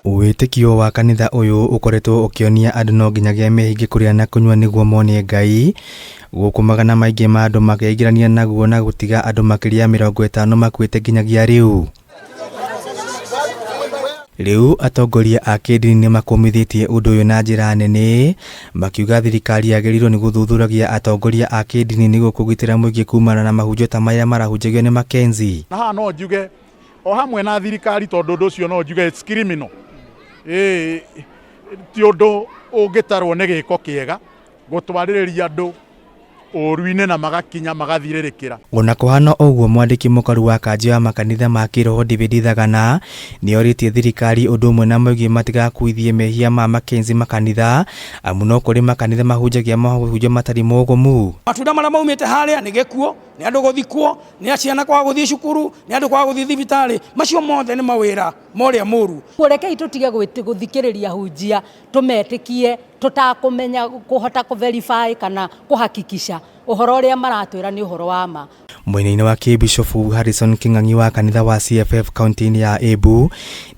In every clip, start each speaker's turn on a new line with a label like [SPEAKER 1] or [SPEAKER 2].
[SPEAKER 1] Wĩtĩkio wa kanitha ũyũ ũkoretwo ũkĩonia andũ no nginyagia mehinge kũrĩa na kũnyua nĩguo monie Ngai, gũkũ magana maingĩ ma andũ makĩingĩrania naguo na gũtiga andũ makĩria 50 makuĩte nginyagia rĩu. Rĩu atongoria a kĩndini nĩ makũmithĩtie ũndũ ũyũ na njĩra nene, makiuga thirikari yagĩrĩirwo nĩ gũthuthuragia atongoria a kĩndini nĩguo kũgitĩra mũingĩ kumana na mahunjio ta maya marahunjagio nĩ Mackenzie.
[SPEAKER 2] Na haha no njuge o hamwe na thirikari tondũ ũndũ ũcio no njuge it's criminal. Ti ũndũ ũngĩtarwo nĩ gĩko kĩega gũtwarĩrĩria andũ ũru-inĩ na magakinya magathirĩrĩkĩra.
[SPEAKER 1] Ona kũhana ũguo, mwandĩki mũkaru wa kanjũ ya makanitha ma kĩroho David Thagana nĩorĩtie thirikari ũndũ ũmwe na moigie matigakuithie mehia ma Mackenzie makanitha, amu no kũrĩ makanitha mahunjagia mahunjio matarĩ mogomu.
[SPEAKER 3] Matunda marĩa maumĩte harĩa nĩ gĩkuũ, nĩ andũ gũthikwo, nĩ ciana kwaga gũthiĩ cukuru, nĩ andũ kwaga gũthiĩ thibitarĩ, macio mothe nĩ mawĩra morĩa mũru.
[SPEAKER 4] Rekei tũtige gũthikĩrĩria hunjia, tũmetĩkie tũtakũmenya kũhota kũverify kana kũhakikisha ũhoro ũrĩa maratwĩra nĩ ũhoro wa ma.
[SPEAKER 1] Mwena-inĩ wa Bishop Harrison King'ang'i wa kanitha wa CFF kaunti-inĩ ya Embu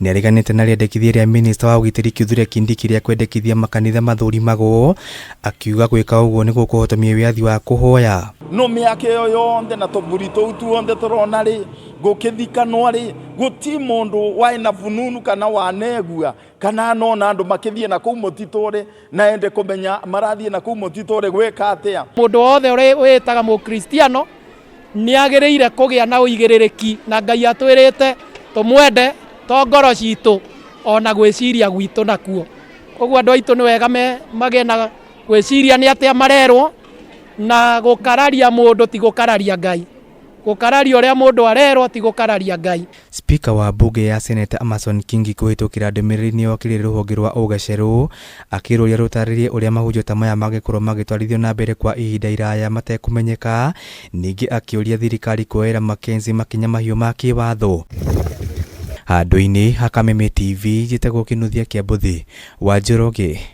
[SPEAKER 1] nĩareganĩte na rĩendekithia rĩa minista wa ũgitĩri Kithure Kindiki rĩa kwendekithia makanitha mathũrimagwo, akiuga gwĩka ũguo nĩ gũkũhotomia wĩyathi wa kũhoya.
[SPEAKER 5] No mĩaka ĩyo yothe na tũburi tũu tuothe tũrona rĩ gũkĩthikanwo rĩ gũti mũndũ waĩ na fununu kana wanegua kana nona andũ makĩthiĩ na kũu mũtitũ rĩ na ende kũmenya marathiĩ na kũu mũtitũ rĩ gwĩka atĩa.
[SPEAKER 6] Mũndũ wothe wĩtaga mũkristiano nĩagĩrĩire kũgĩa na ũigĩrĩrĩki na Ngai atwĩrĩte tũmwende to ngoro citũ ona gwĩciria gwitũ nakuo. Koguo andũ aitũ nĩ wega magĩe na gwĩciria nĩ atĩa marerwo na gũkararia mũndũ ti gũkararia Ngai. Gũkararia ũrĩa mũndũ arerwo ti gũkararia Ngai.
[SPEAKER 1] Speaker wa bunge ya Senator Amason Kingi kũhĩtũkĩra ndũmĩrĩri nĩokire rũhonge rwa ũgacerũ akĩrũria rũtarĩrie ũrĩa mahunjio ta maya magĩkorwo magĩtwarithio na mbere kwa ihinda iraya matekũmenyeka, ningĩ akĩũria thirikari kuoera Mackenzie makinya mahiũ ma kĩwatho. Handũ-inĩ ha Kameme TV, njĩtagwo Kĩnuthia kĩa Mbuthi wa Njoroge.